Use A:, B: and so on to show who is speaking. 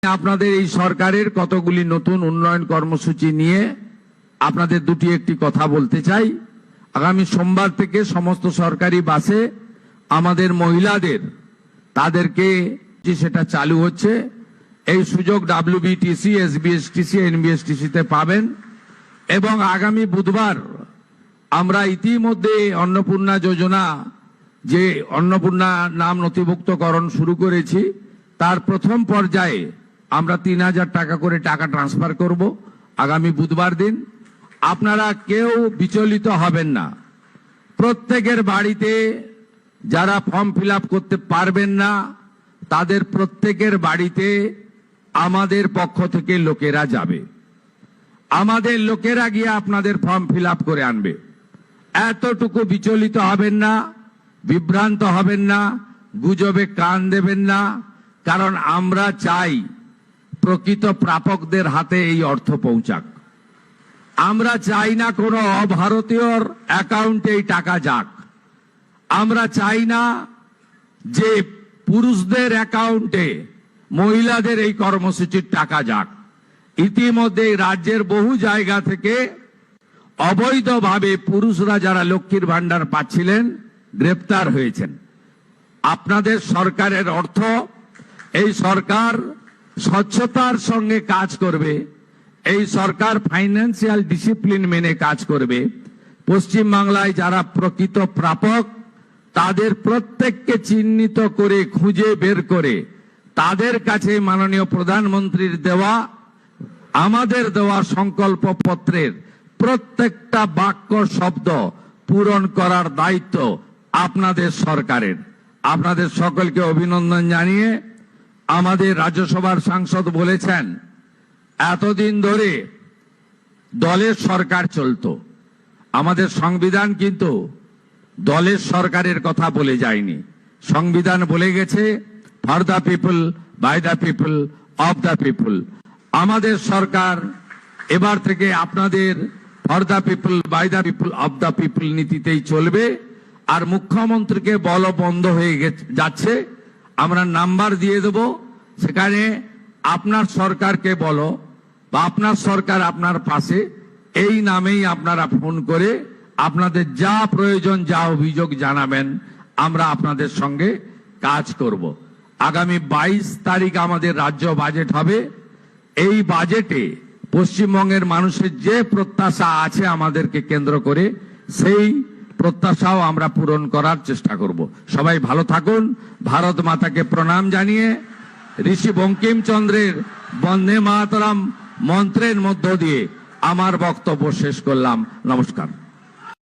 A: আপনাদের এই সরকারের কতগুলি নতুন উন্নয়ন কর্মসূচি নিয়ে আপনাদের দুটি একটি কথা বলতে চাই। আগামী সোমবার থেকে সমস্ত সরকারি বাসে আমাদের মহিলাদের তাদেরকে সেটা চালু হচ্ছে। এই সুযোগ ডব্লিউবিটিসি, এসবিএসটিসি, এনবিএসটিসি তে পাবেন। এবং আগামী বুধবার আমরা ইতিমধ্যে অন্নপূর্ণা যোজনা, যে অন্নপূর্ণা নাম নথিভুক্তকরণ শুরু করেছি, তার প্রথম পর্যায়ে আমরা ৩,০০০ টাকা করে টাকা ট্রান্সফার করব আগামী বুধবার দিন। আপনারা কেউ বিচলিত হবেন না। প্রত্যেকের বাড়িতে যারা ফর্ম ফিল আপ করতে পারবেন না তাদের প্রত্যেকের বাড়িতে আমাদের পক্ষ থেকে লোকেরা যাবে। আমাদের লোকেরা গিয়ে আপনাদের ফর্ম ফিল আপ করে আনবে। এতটুকু বিচলিত হবেন না, বিভ্রান্ত হবেন না, গুজবে কান দেবেন না। কারণ আমরা চাই প্রকৃত প্রাপকদের হাতে এই অর্থ পৌঁছাক। আমরা চাই না কোনো অভারতীয়র অ্যাকাউন্টে এই টাকা যাক। আমরা চাই না যে পুরুষদের অ্যাকাউন্টে মহিলাদের এই কর্মসূচির টাকা যাক। ইতিমধ্যে রাজ্যের বহু জায়গা থেকে অবৈধভাবে পুরুষরা যারা লক্ষ্মীর ভান্ডার পাচ্ছিলেন গ্রেপ্তার হয়েছেন। আপনাদের সরকারের অর্থ, এই সরকার স্বচ্ছতার সঙ্গে কাজ করবে, এই সরকার ফাইন্যান্সিয়াল ডিসিপ্লিন মেনে কাজ করবে। পশ্চিমবাংলায় যারা প্রকৃত প্রাপক তাদের প্রত্যেককে চিহ্নিত করে খুঁজে বের করে তাদের কাছে মাননীয় প্রধানমন্ত্রীর দেওয়া, আমাদের দেওয়া সংকল্প পত্রের প্রত্যেকটা বাক্য শব্দ পূরণ করার দায়িত্ব আপনাদের সরকারের। আপনাদের সকলকে অভিনন্দন জানিয়ে আমাদের রাজ্যসভার সাংসদ বলেছেন, এতদিন ধরে দলের সরকার চলতো। আমাদের সংবিধান কিন্তু দলের সরকারের কথা বলে যায়নি। সংবিধান বলে গেছে for the people, by the people, of the people. আমাদের সরকার এবার থেকে আপনাদের for the people, by the people, of the people নীতিতেই চলবে। আর মুখ্যমন্ত্রীকে বল বন্ধ হয়ে যাচ্ছে, আমরা নাম্বার দিয়ে দেব, সেখানে আপনার সরকারকে বলো বা আপনার সরকার আপনার পাশে, এই নামেই আপনারা ফোন করে আপনাদের যা প্রয়োজন, যা অভিযোগ জানাবেন, আমরা আপনাদের সঙ্গে কাজ করব। আগামী 22 তারিখ আমাদের রাজ্য বাজেট হবে। এই বাজেটে পশ্চিমবঙ্গের মানুষের যে প্রত্যাশা আছে আমাদেরকে কেন্দ্র করে, সেই প্রত্যাশাও আমরা পূরণ করার চেষ্টা করব। সবাই ভালো থাকুন। ভারত মাতাকে প্রণাম জানিয়ে ঋষি বঙ্কিমচন্দ্রের বন্দে মাতরম মন্ত্রের মধ্য দিয়ে আমার বক্তব্য শেষ করলাম। নমস্কার।